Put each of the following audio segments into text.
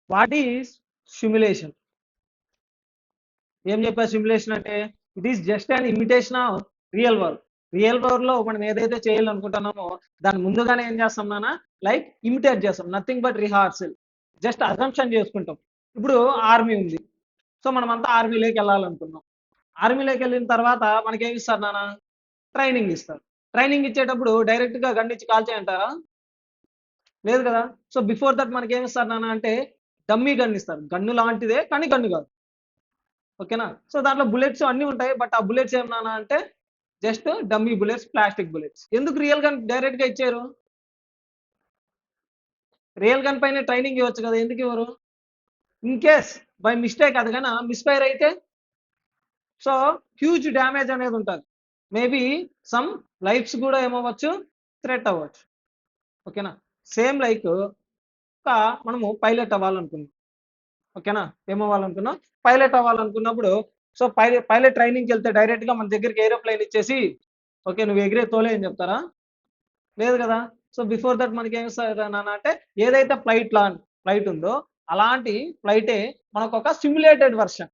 What is simulation? ఏం చెప్పారు simulation అంటే? It is just an imitation of real world. Real world లో మనం ఏదైతే చేయాలనుకుంటున్నామో దాని ముందుగానే ఏం చేస్తాం నాన్న, లైక్ ఇమిటేట్ చేస్తాం, nothing but rehearsal, just assumption చేసుకుంటాం. ఇప్పుడు ఆర్మీ ఉంది, సో మనం అంతా ఆర్మీలోకి వెళ్ళాలనుకున్నాం. ఆర్మీలోకి వెళ్ళిన తర్వాత మనకి ఏమి ఇస్తారు నాన్న, ట్రైనింగ్ ఇస్తారు. ట్రైనింగ్ ఇచ్చేటప్పుడు డైరెక్ట్ గా గన్ ఇచ్చి కాల్ చేయంటారా? లేదు కదా. సో బిఫోర్ దట్ మనకి ఏమి ఇస్తారు నాన్న అంటే డమ్మీ గన్ ఇస్తారు. గన్ను లాంటిదే కానీ గన్ను కాదు. ఓకేనా. సో దాంట్లో బుల్లెట్స్ అన్ని ఉంటాయి, బట్ ఆ బుల్లెట్స్ ఏం నాన్న అంటే just dummy bullets, plastic bullets. ఎందుకు రియల్ గన్ డైరెక్ట్ గా ఇచ్చారు? రియల్ గన్ పైన ట్రైనింగ్ ఇవ్వచ్చు కదా, ఎందుకు ఇవ్వరు? ఇన్ కేస్ బై మిస్టేక్ అది కానీ మిస్ఫైర్ అయితే సో హ్యూజ్ డ్యామేజ్ అనేది ఉంటుంది. మేబీ సమ్ లైఫ్స్ కూడా ఏమవ్వచ్చు, థ్రెట్ అవ్వచ్చు. ఓకేనా. సేమ్ లైక్ మనము పైలట్ అవ్వాలనుకున్నాం. ఓకేనా. ఏమవ్వాలనుకున్నాం, పైలట్ అవ్వాలనుకున్నప్పుడు సో పైలట్ ట్రైనింగ్కి వెళ్తే డైరెక్ట్ గా మన దగ్గరికి ఏరోప్లేన్ ఇచ్చేసి ఓకే నువ్వు ఎగిరే తోలే అని చెప్తారా? లేదు కదా. సో బిఫోర్ దట్ మనకి ఏమి నాన్న అంటే ఏదైతే ఫ్లైట్ ఉందో అలాంటి ఫ్లైటే మనకు ఒక simulated version,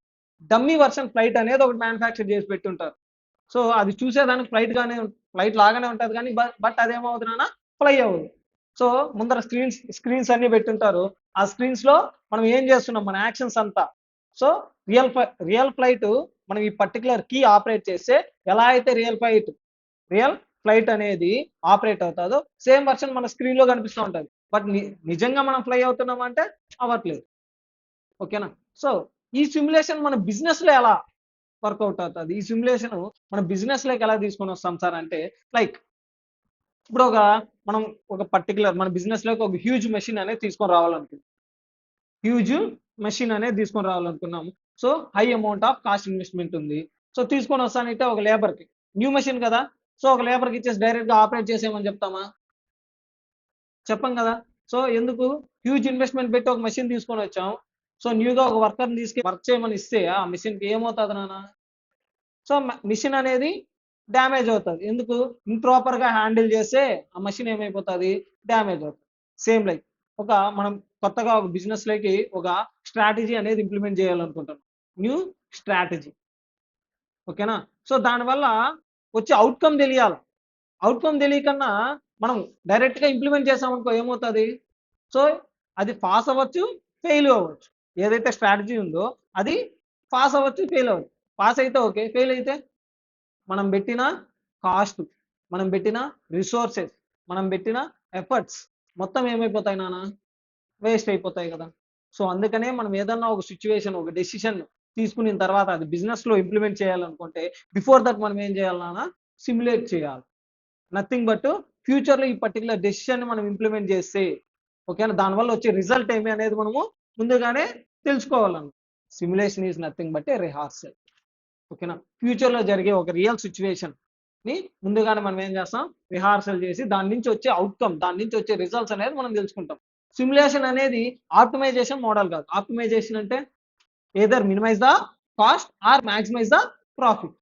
dummy version flight అనేది ఒకటి మ్యానుఫ్యాక్చర్ చేసి పెట్టుంటారు. సో అది చూసేదానికి ఫ్లైట్ లాగానే ఉంటుంది కానీ బట్ అదేమవుతుంది నాన్న, ఫ్లై అవ్వదు. సో ముందర స్క్రీన్స్ అన్ని పెట్టుంటారు. ఆ స్క్రీన్స్ లో మనం ఏం చేస్తున్నాం, మన యాక్షన్స్ అంతా. సో రియల్ ఫ్లైట్ మనం ఈ పర్టికులర్ కీ ఆపరేట్ చేస్తే ఎలా అయితే రియల్ ఫ్లైట్ అనేది ఆపరేట్ అవుతుందో సేమ్ వర్షన్ మన స్క్రీన్ లో కనిపిస్తూ ఉంటుంది. బట్ నిజంగా మనం ఫ్లై అవుతున్నాం అంటే అవ్వట్లేదు. ఓకేనా. సో ఈ సిమ్యులేషన్ మన బిజినెస్ లో ఎలా వర్కౌట్ అవుతుంది, ఈ సిమ్యులేషన్ మన బిజినెస్ లోకి ఎలా తీసుకొని వస్తాం సార్ అంటే, లైక్ ఇప్పుడు మనం ఒక పర్టికులర్ మన బిజినెస్ లోకి ఒక హ్యూజ్ మెషిన్ అనేది తీసుకొని రావాలనుకుంటున్నాం. హ్యూజ్ మెషిన్ అనేది తీసుకొని రావాలనుకున్నాము. So high amount of cost investment ఉంది. సో తీసుకొని వస్తానంటే ఒక లేబర్కి, న్యూ మెషిన్ కదా, సో ఒక లేబర్కి ఇచ్చేసి డైరెక్ట్గా ఆపరేట్ చేసేయమని చెప్తామా? చెప్పం కదా. సో ఎందుకు, హ్యూజ్ ఇన్వెస్ట్మెంట్ పెట్టి ఒక మెషిన్ తీసుకొని వచ్చాం. సో న్యూగా ఒక వర్కర్ని తీసుకు వర్క్ చేయమని ఇస్తే ఆ మిషన్కి ఏమవుతుంది నాన్న? సో మిషన్ అనేది డ్యామేజ్ అవుతుంది. ఎందుకు, ఇంప్రాపర్గా హ్యాండిల్ చేస్తే ఆ మెషిన్ ఏమైపోతుంది, డ్యామేజ్ అవుతుంది. సేమ్ లైక్ మనం కొత్తగా ఒక బిజినెస్ లోకి ఒక స్ట్రాటజీ అనేది ఇంప్లిమెంట్ చేయాలనుకుంటాం, న్యూ స్ట్రాటజీ. ఓకేనా. సో దానివల్ల వచ్చే అవుట్కమ్ తెలియాలి. అవుట్కమ్ తెలియకన్నా మనం డైరెక్ట్గా ఇంప్లిమెంట్ చేసామనుకో ఏమవుతుంది, సో అది పాస్ అవ్వచ్చు, ఫెయిల్ అవ్వచ్చు. ఏదైతే స్ట్రాటజీ ఉందో అది పాస్ అవ్వచ్చు, ఫెయిల్ అవ్వచ్చు. పాస్ అయితే ఓకే, ఫెయిల్ అయితే మనం పెట్టిన కాస్ట్, మనం పెట్టిన రిసోర్సెస్, మనం పెట్టిన ఎఫర్ట్స్ మొత్తం ఏమైపోతాయి నాన్న, వేస్ట్ అయిపోతాయి కదా. సో అందుకనే మనం ఏదన్నా ఒక సిచ్యువేషన్, ఒక డెసిషన్ తీసుకున్న తర్వాత అది బిజినెస్ లో ఇంప్లిమెంట్ చేయాలనుకుంటే బిఫోర్ దట్ మనం ఏం చేయాలి నాన్న, సిమ్యులేట్ చేయాలి. నథింగ్ బట్ ఫ్యూచర్ లో ఈ పర్టికులర్ డెసిషన్ మనం ఇంప్లిమెంట్ చేస్తే ఓకేనా, దానివల్ల వచ్చే రిజల్ట్ ఏమి అనేది మనము ముందుగానే తెలుసుకోవాలన్న. Simulation is nothing but a rehearsal. ఓకేనా. ఫ్యూచర్ లో జరిగే ఒక రియల్ సిచ్యువేషన్ ని ముందుగానే మనం ఏం చేస్తాం, రిహార్సల్ చేసి దాని నుంచి వచ్చే అవుట్కమ్, దాని నుంచి వచ్చే రిజల్ట్స్ అనేది మనం తెలుసుకుంటాం. సిమ్యులేషన్ అనేది ఆప్టిమైజేషన్ మోడల్ కాదు. ఆప్టిమైజేషన్ అంటే either minimise the cost or maximise the profit.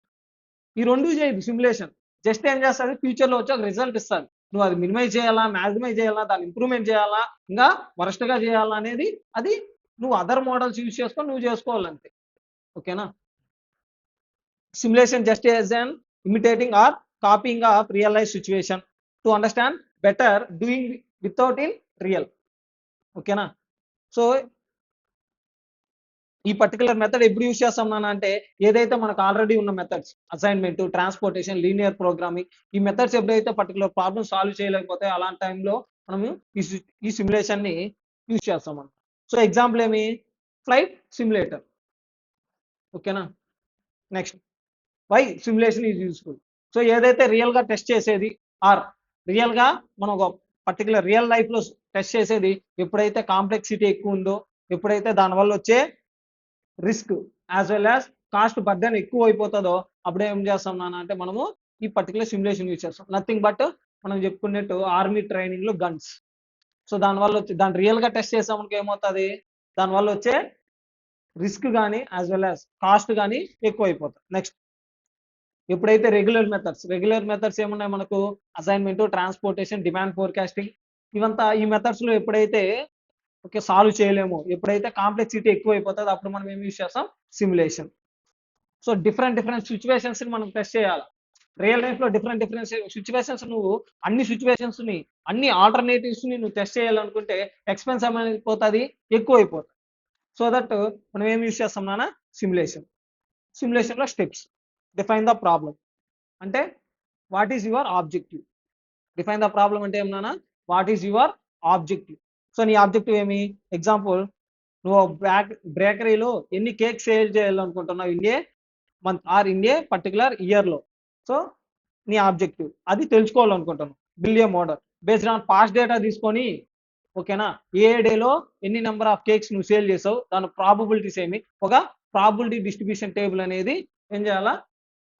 ఈ రెండు చేయదు సిమ్యులేషన్. జస్ట్ ఏం చేస్తుంది, ఫ్యూచర్ లో వచ్చి ఒక రిజల్ట్ ఇస్తుంది. నువ్వు అది మినిమైజ్ చేయాలా, మాక్సిమైజ్ చేయాలా, దాన్ని ఇంప్రూవ్మెంట్ చేయాలా, ఇంకా వరస్ట్ గా చేయాలా అనేది అది నువ్వు అదర్ మోడల్స్ యూజ్ చేసుకొని నువ్వు చేసుకోవాలంతే. ఓకేనా. Simulation just as an imitating or copying of real life situation to understand better doing without in real. ఓకేనా. సో ఈ పర్టికులర్ మెథడ్ ఎప్పుడు యూజ్ చేస్తాం నాన్న అంటే ఏదైతే మనకు ఆల్రెడీ ఉన్న methods, assignment, transportation, linear programming, ఈ మెథడ్స్ ఎప్పుడైతే పర్టికులర్ ప్రాబ్లమ్ సాల్వ్ చేయలేకపోతే అలాంటి టైంలో మనము ఈ సిమ్యులేషన్ ని యూజ్ చేస్తాం మనం. సో ఎగ్జాంపుల్ ఏమి, ఫ్లైట్ సిమ్యులేటర్. ఓకేనా. Next why simulation is useful. So ఏదైతే రియల్ గా టెస్ట్ చేసేది ఆర్ రియల్ గా మనం ఒక పర్టికులర్ రియల్ లైఫ్ లో టెస్ట్ చేసేది ఎప్పుడైతే కాంప్లెక్సిటీ ఎక్కువ ఉందో, ఎప్పుడైతే దానివల్ల వచ్చే risk as well as cost burden ఎక్కువ అయిపోతుందో అప్పుడే ఏం చేస్తాం నాన్న అంటే మనము ఈ పర్టికులర్ సిమ్యులేషన్ యూజ్ చేస్తాం. నథింగ్ బట్ మనం చెప్పుకున్నట్టు ఆర్మీ ట్రైనింగ్ లో గన్స్. సో దానివల్ల వచ్చి దాన్ని రియల్ గా టెస్ట్ చేసామనుకో ఏమవుతుంది, దానివల్ల వచ్చే రిస్క్ కానీ యాజ్ వెల్ యాజ్ కాస్ట్ కానీ ఎక్కువ అయిపోతుంది. నెక్స్ట్ ఎప్పుడైతే రెగ్యులర్ మెథడ్స్ ఏమున్నాయి మనకు, అసైన్మెంట్, ట్రాన్స్పోర్టేషన్, డిమాండ్ ఫోర్కాస్టింగ్, ఇవంతా ఈ మెథడ్స్ లో ఎప్పుడైతే ఓకే, సాల్వ్ చేయలేము, ఎప్పుడైతే కాంప్లెక్సిటీ ఎక్కువైపోతుందో అప్పుడు మనం ఏం యూస్ చేస్తాం, సిమ్యులేషన్. సో డిఫరెంట్ సిచ్యువేషన్స్ ని మనం టెస్ట్ చేయాలి. రియల్ లైఫ్ లో డిఫరెంట్ సిచ్యువేషన్స్, నువ్వు అన్ని సిచ్యువేషన్స్ ని, అన్ని ఆల్టర్నేటివ్స్ ని నువ్వు టెస్ట్ చేయాలనుకుంటే ఎక్స్పెన్స్ అయిపోతుంది, ఎక్కువ అయిపోతుంది. సో దట్ మనం ఏం యూస్ చేస్తాం నాన్న, సిమ్యులేషన్. సిమ్యులేషన్ లో స్టెప్స్, డిఫైన్ ద ప్రాబ్లం అంటే what is your objective. Define the problem అంటే ఏమన్నా, what is your objective. So నీ ఆబ్జెక్టివ్ ఏమి, ఎగ్జాంపుల్ నువ్వు బేకరీలో ఎన్ని కేక్ సేల్ చేయాలనుకుంటున్నావు in a month or in a particular year లో. సో నీ ఆబ్జెక్టివ్ అది తెలుసుకోవాలనుకుంటున్నావు. బిలియం order based on past data తీసుకొని, ఓకేనా, ఏ డేలో ఎన్ని నెంబర్ ఆఫ్ కేక్స్ నువ్వు సేల్ చేసావు, దాని ప్రాబబిలిటీస్ ఏమి, ఒక ప్రాబిలిటీ డిస్ట్రిబ్యూషన్ టేబుల్ అనేది ఏం చేయాలా,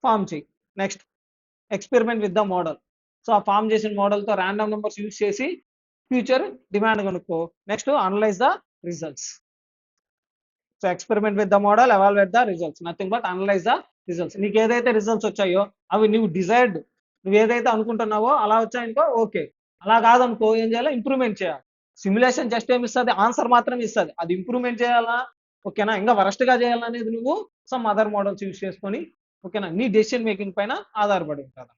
ఫామ్ చేయి. Next experiment with the model. So ఆ ఫామ్ చేసిన మోడల్తో ర్యాండమ్ నెంబర్స్ యూజ్ చేసి ఫ్యూచర్ డిమాండ్ కనుక్కో. Next analyse the results. So experiment with the model, evaluate the results, nothing but analyse the results. నీకు ఏదైతే రిజల్ట్స్ వచ్చాయో అవి నువ్వు డిజైర్డ్, నువ్వు ఏదైతే అనుకుంటున్నావో అలా వచ్చాయనుకో ఓకే, అలా కాదనుకో ఏం చేయాలి, ఇంప్రూవ్మెంట్ చేయాలి. సిమ్యులేషన్ జస్ట్ ఏమి ఇస్తుంది, ఆన్సర్ మాత్రం ఇస్తుంది, అది ఇంప్రూవ్మెంట్ చేయాలా, ఓకేనా, ఇంకా వరస్ట్ గా చేయాలనేది నువ్వు సమ్ అదర్ మోడల్స్ యూజ్ చేసుకొని, ఓకేనా, నీ డెసిషన్ మేకింగ్ పైన ఆధారపడి ఉంటుంది.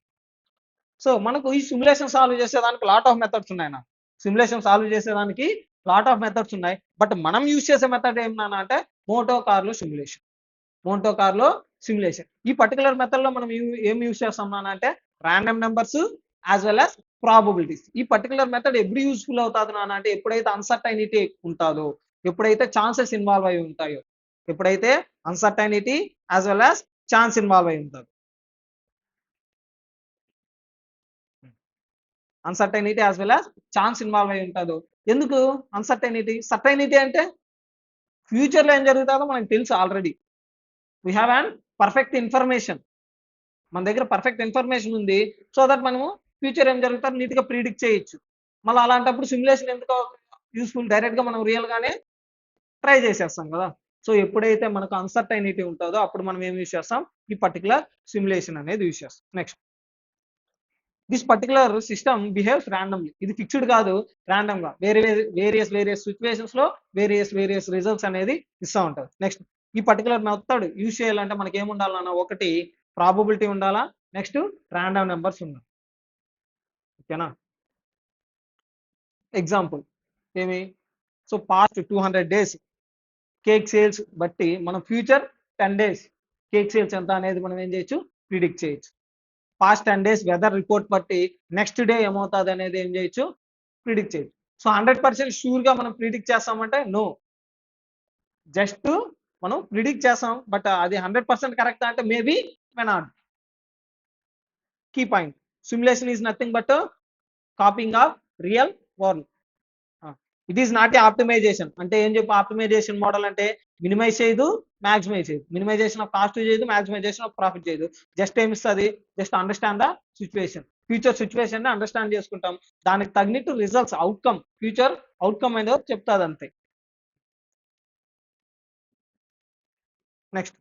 సో మనకు ఈ సిమ్యులేషన్ సాల్వ్ చేసేదానికి లాట్ ఆఫ్ మెథడ్స్ ఉన్నాయి. సిమ్యులేషన్ సాల్వ్ చేసేదానికి లాట్ ఆఫ్ మెథడ్స్ ఉన్నాయి. బట్ మనం యూజ్ చేసే మెథడ్ ఏమన్నా అంటే మోటో కార్లో సిమ్యులేషన్. మోటో కార్లో సిమ్యులేషన్, ఈ పర్టికులర్ మెథడ్ లో మనం ఏం యూజ్ చేస్తాం అంటే random numbers as well as probabilities. ఈ పర్టికులర్ మెథడ్ ఎప్పుడు యూస్ఫుల్ అవుతుంది అంటే ఎప్పుడైతే అన్సర్టైనిటీ ఉంటుందో, ఎప్పుడైతే ఛాన్సెస్ ఇన్వాల్వ్ అయి ఉంటాయో, ఎప్పుడైతే uncertainty as well as chance involve అయి ఉంటుంది. Uncertainty as well as chance involve అయి ఉంటుందో. ఎందుకు అన్సర్టైనిటీ, సర్టైనిటీ అంటే ఫ్యూచర్ లో ఏం జరుగుతుందో మనకు తెలుసు already. We have and perfect information, మన దగ్గర పర్ఫెక్ట్ ఇన్ఫర్మేషన్ ఉంది. సో దట్ మనము ఫ్యూచర్ ఏం జరుగుతుందో నీట్ గా ప్రిడిక్ట్ చేయొచ్చు. మళ్ళీ అలాంటప్పుడు సిమ్యులేషన్ ఎందుకు యూస్ఫుల్, డైరెక్ట్ గా మనం రియల్ గానే ట్రై చేసేస్తాం కదా. సో ఎప్పుడైతే మనకు అన్సర్టైనిటీ ఉంటుందో అప్పుడు మనం ఏం యూస్ చేస్తాం, ఈ పర్టికులర్ సిమ్యులేషన్ అనేది యూస్ చేస్తాం. Next this particular system behaves randomly. ఇది ఫిక్స్డ్ కాదు, ర్యాండమ్ గా వేరియస్ సిచ్యువేషన్స్ లో వేరియస్ రిజల్ట్స్ అనేది ఇస్తూ ఉంటుంది. నెక్స్ట్ ఈ పర్టికులర్ మెథడ్ యూజ్ చేయాలంటే మనకి ఏముండాలన్నా, ఒకటి ప్రాబబిలిటీ ఉండాలా, నెక్స్ట్ ర్యాండమ్ నెంబర్స్ ఉండాలి. ఓకేనా, ఎగ్జాంపుల్ ఏమి, so past 200 days cake sales బట్టి మనం ఫ్యూచర్ 10 days కేక్ సేల్స్ ఎంత అనేది మనం ఏం చేయొచ్చు, ప్రిడిక్ట్ చేయొచ్చు. పాస్ట్ 10 days వెదర్ రిపోర్ట్ బట్టి నెక్స్ట్ డే ఏమవుతుంది అనేది ఏం చేయొచ్చు, ప్రిడిక్ట్ చేయొచ్చు. సో 100% షూర్ గా మనం ప్రిడిక్ట్ చేస్తామంటే నో, జస్ట్ మనం ప్రిడిక్ట్ చేస్తాం, బట్ అది 100% కరెక్ట్ అంటే maybe, may not. Key point, simulation is nothing but copying of real world. It is not a optimization. అంటే ఏం చెప్పి ఆప్టిమైజేషన్ మోడల్ అంటే మినిమైజ్ చేయదు, మాక్సిమైజ్ చేయదు. మినిమైజేషన్ ఆఫ్ కాస్ట్ చేయదు, మాక్సిమైజేషన్ ఆఫ్ ప్రాఫిట్ చేయదు. జస్ట్ ఏమిస్తుంది, just understand the situation, future situation ని అండర్స్టాండ్ చేసుకుంటాం, దానికి తగినట్టు రిజల్ట్స్, అవుట్కమ్, ఫ్యూచర్ అవుట్కమ్ అనేది చెప్తాది అంతే. నెక్స్ట్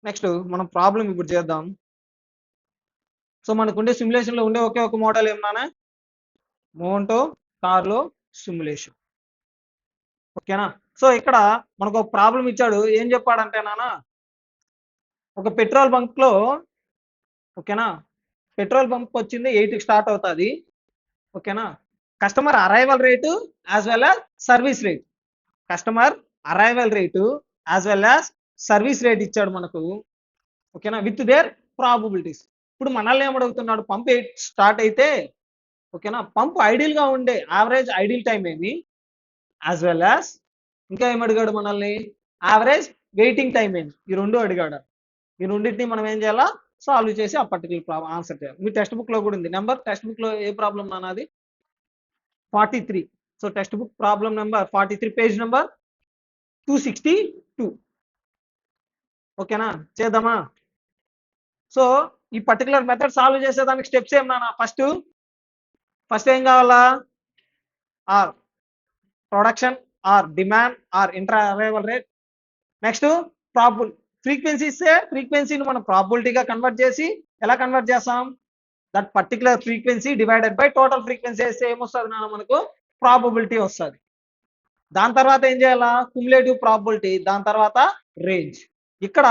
నెక్స్ట్ మనం ప్రాబ్లం ఇప్పుడు చేద్దాం. సో మనకు ఉండే సిమ్యులేషన్ లో ఉండే ఒకే ఒక మోడల్ ఏమన్నా, మోంటో కార్లో సిమ్యులేషన్. ఓకేనా, సో ఇక్కడ మనకు ఒక ప్రాబ్లం ఇచ్చాడు. ఏం చెప్పాడంటే నాన్న, ఒక పెట్రోల్ బంక్ లో, ఓకేనా, పెట్రోల్ బంక్ వచ్చింది 8కి స్టార్ట్ అవుతుంది. ఓకేనా, customer arrival rate as well as service rate, customer arrival rate as well as service rate ఇచ్చాడు మనకు. ఓకేనా, విత్ దేర్ ప్రాబబిలిటీస్. ఇప్పుడు మనల్ని ఏమడుగుతున్నాడు, పంప్ 8 స్టార్ట్ అయితే, ఓకేనా, పంప్ ఐడియల్ గా ఉండే యావరేజ్ ఐడియల్ టైం ఏమి, యాజ్ వెల్ యాజ్ ఇంకా ఏమడిగాడు మనల్ని, యావరేజ్ వెయిటింగ్ టైం ఏంటి, ఈ రెండు అడిగాడు. ఈ రెండింటిని మనం ఏం చేయాలా, సాల్వ్ చేసి ఆ పర్టికులర్ ఆన్సర్ చేయాలి. మీ టెక్స్ట్ బుక్ లో కూడా ఉంది నెంబర్, టెక్స్ట్ బుక్ లో ఏ ప్రాబ్లం నాది 43. So text book problem number 43, page number 262. ఓకేనా, చేద్దామా. సో ఈ పర్టికులర్ మెథడ్ సాల్వ్ చేసేదానికి స్టెప్స్ ఏం నాన్న, ఫస్ట్ ఏం కావాలా, or production or demand or inter arrival rate. Next frequency ఇస్తే ఫ్రీక్వెన్సీని మనం ప్రాబిలిటీగా కన్వర్ట్ చేసి ఎలా కన్వర్ట్ చేస్తాం, that particular frequency divided by total frequency వేస్తే ఏమొస్తుంది నాన్న మనకు ప్రాబబిలిటీ వస్తుంది. దాని తర్వాత ఏం చేయాలా, క్యుములేటివ్ ప్రాబిలిటీ, దాని తర్వాత రేంజ్. ఇక్కడ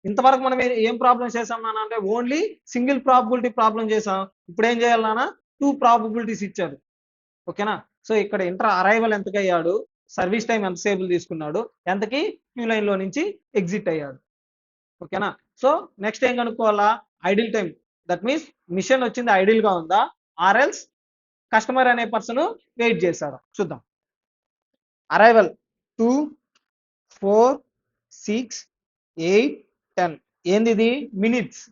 ఇంతవరకు మనం ఏం ప్రాబ్లమ్స్ చేసాం నాన్న అంటే ఓన్లీ సింగిల్ ప్రాబిలిటీ ప్రాబ్లం చేసాం. ఇప్పుడు ఏం చేయాలి నాన్న, 2 ప్రాబబిలిటీస్ ఇచ్చారు. ఓకేనా. సో ఇక్కడ ఇంటర్ అరైవల్ ఎంతకి అయ్యాడు, సర్వీస్ టైం ఎంతసేపు తీసుకున్నాడు, ఎంతకి క్యూ లైన్ లో నుంచి ఎగ్జిట్ అయ్యాడు. ఓకేనా. సో నెక్స్ట్ ఏం కనుక్కోవాలా, idle time. That means machine వచ్చింది ఐడిల్ గా ఉందా ఆర్ఎల్స్ కస్టమర్ అనే పర్సన్ వెయిట్ చేశాడు. చూద్దాం. అరైవల్ 2, 4, 6, 8, 10. ఏంది ఇది, minutes.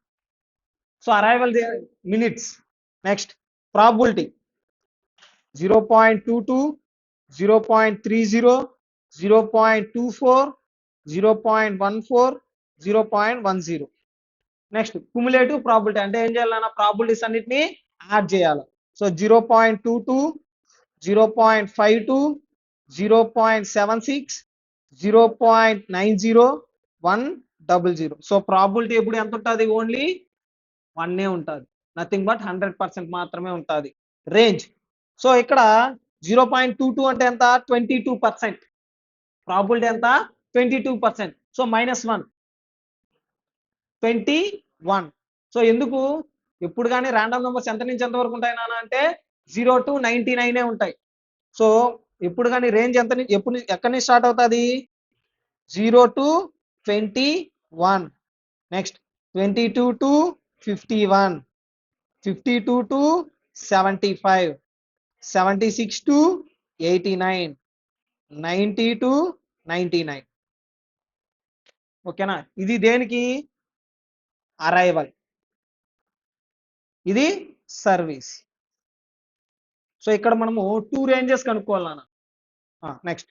So arrival minutes. Next probability 0.22, 0.30, 0.24, 0.14, 0.10. Next cumulative probability అంటే ఏం చేయాలన్నా ప్రాబిలిటీస్ అన్నిటిని యాడ్ చేయాలి. సో 0.22, 0.52, 0.76, 0.90, 100. సో ప్రాబిలిటీ ఎప్పుడు ఎంత ఉంటుంది, ఓన్లీ 1 ఉంటుంది, నథింగ్ బట్ 100% మాత్రమే ఉంటుంది. రేంజ్. సో ఇక్కడ 0.22 అంటే ఎంత, 22%. ప్రాబిలిటీ ఎంత, 22%. సో -1, 21. సో ఎందుకు, ఎప్పుడు కానీ ర్యాండమ్ నెంబర్స్ ఎంత నుంచి ఎంత వరకు ఉంటాయి నాన్న అంటే 0 to 99 ఉంటాయి. సో ఎప్పుడు కానీ రేంజ్ ఎంత ఎక్కడి నుంచి స్టార్ట్ అవుతుంది, 0 to 21. Next 22 to 51, 52 to 75, 76 to 89, 90 to 99. ఓకేనా. ఇది దేనికి, అరైవల్, ఇది సర్వీస్. సో ఇక్కడ మనము 2 రేంజెస్ కనుక్కోవాలన్నా. Next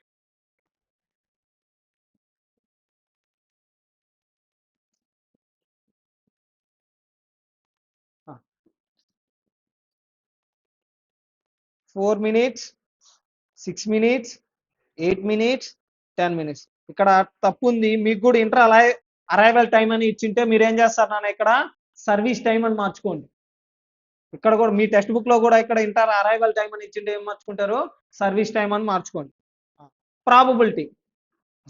4 minutes, 6 minutes, 8 minutes, 10 minutes. ఇక్కడ తప్పు ఉంది, మీకు కూడా ఇంటర్ అరైవల్ టైం అని ఇచ్చింటే మీరు ఏం చేస్తారు నాన్న, ఇక్కడ సర్వీస్ టైం అని మార్చుకోండి. ఇక్కడ కూడా మీ టెక్స్ట్ బుక్ లో కూడా ఇక్కడ ఇంటర్ అరైవల్ టైం అని ఇచ్చింటే ఏం మార్చుకుంటారు, సర్వీస్ టైం అని మార్చుకోండి. ప్రాబబిలిటీ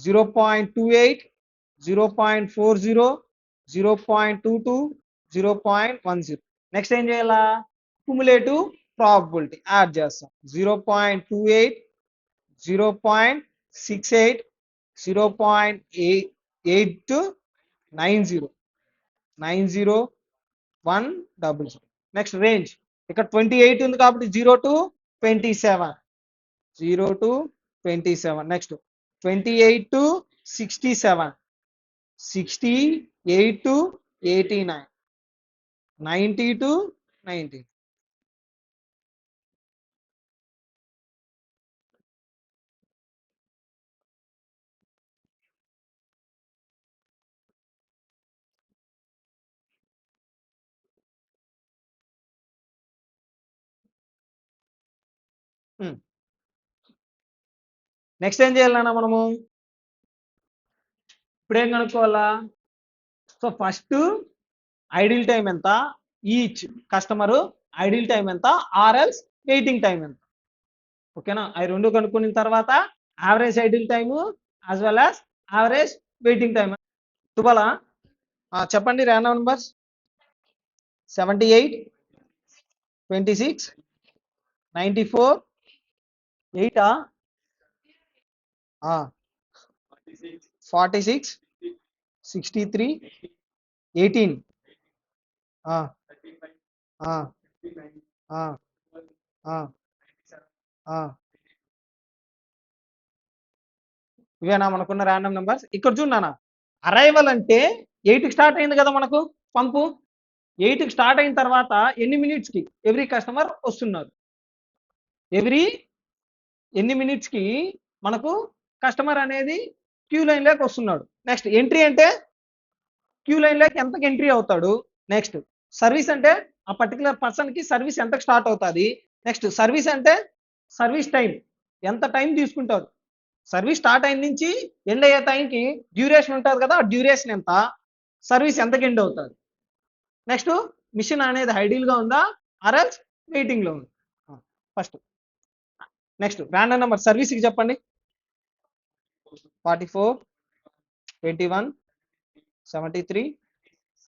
0.28, 0.40, 0.22, 0.10. నెక్స్ట్ ఏం చేయాలా, క్యుములేటివ్ ప్రాబబిలిటీ యాడ్ చేస్తాం. 0.28, 0.68, 0.8, 90, 90, 100. Next range. ఇక్కడ 28 ఉంది కాబట్టి 0 to 27, 0 to 27. Next 28 to 67, 68 to 89, 90 to 90. Next ఏం చేయాలన్నా మనము, ఇప్పుడు ఏం కనుక్కోవాలా, సో ఫస్ట్ ఐడిల్ టైం ఎంత, ఈచ్ కస్టమర్ ఐడిల్ టైం ఎంత, ఆర్ఎల్స్ వెయిటింగ్ టైం ఎంత. ఓకేనా. అవి రెండు కనుక్కున్న తర్వాత average idle time as well as average waiting time. తుబాలా చెప్పండి, ర్యాండమ్ నెంబర్స్. 78, 26, 94, 8, 46, 63, 18, ఇవేనా మనకున్న ర్యాండమ్ నెంబర్స్. ఇక్కడ చూడనా, అరైవల్ అంటే 8కి స్టార్ట్ అయింది కదా మనకు పంపు. 8కి స్టార్ట్ అయిన తర్వాత ఎన్ని మినిట్స్ కి ఎవ్రీ కస్టమర్ వస్తున్నారు, ఎన్ని మినిట్స్ కి మనకు కస్టమర్ అనేది క్యూ లైన్ లోకి వస్తున్నాడు. నెక్స్ట్ ఎంట్రీ అంటే క్యూ లైన్ లోకి ఎంతకి ఎంట్రీ అవుతాడు. నెక్స్ట్ సర్వీస్ అంటే ఆ పర్టికులర్ పర్సన్ కి సర్వీస్ ఎంతకు స్టార్ట్ అవుతుంది. నెక్స్ట్ సర్వీస్ అంటే సర్వీస్ టైం, ఎంత టైం తీసుకుంటారు సర్వీస్ స్టార్ట్ అయిన నుంచి ఎండ్ అయ్యే టైంకి డ్యూరేషన్ ఉంటుంది కదా, డ్యూరేషన్ ఎంత, సర్వీస్ ఎంతకి ఎండ్ అవుతుంది. నెక్స్ట్ మిషన్ అనేది ఐడియల్గా ఉందా ఆర్ఎల్స్ వెయిటింగ్లో ఉంది ఫస్ట్. నెక్స్ట్ ర్యాండమ్ నెంబర్ సర్వీస్కి చెప్పండి. 44, 21, 73,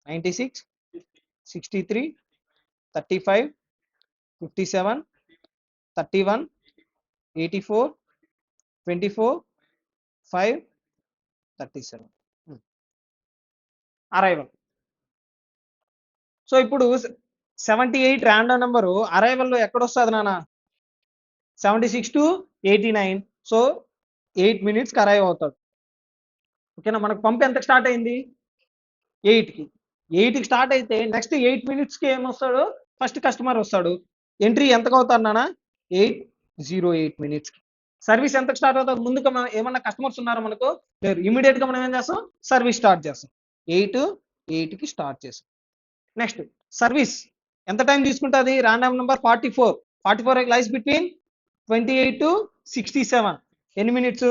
96, 63, 35, 57, 31, 84, 24, 5, 37. అరైవల్. సో ఇప్పుడు 78 ర్యాండమ్ నెంబరు అరైవల్లో ఎక్కడొస్తుంది నాన్న? 76 to 89. సో 8 minutesకి అరైవ్ అవుతాడు. ఓకేనా? మనకు పంప్ ఎంత స్టార్ట్ అయింది? 8కి. 8కి స్టార్ట్ అయితే నెక్స్ట్ 8 minutesకి ఏమొస్తాడు? ఫస్ట్ కస్టమర్ వస్తాడు. ఎంట్రీ ఎంతకు అవుతారు నాన్న? 8:08 minutesకి. సర్వీస్ ఎంతకు స్టార్ట్ అవుతుంది? ముందుగా ఏమన్నా కస్టమర్స్ ఉన్నారా మనకు? లేరు. ఇమీడియట్గా మనం ఏం చేస్తాం? సర్వీస్ స్టార్ట్ చేస్తాం. 8:08కి స్టార్ట్ చేస్తాం. నెక్స్ట్ సర్వీస్ ఎంత టైం తీసుకుంటుంది? Random number 44. 44 lies between 28 to 67. ఎన్ని మినిట్స్?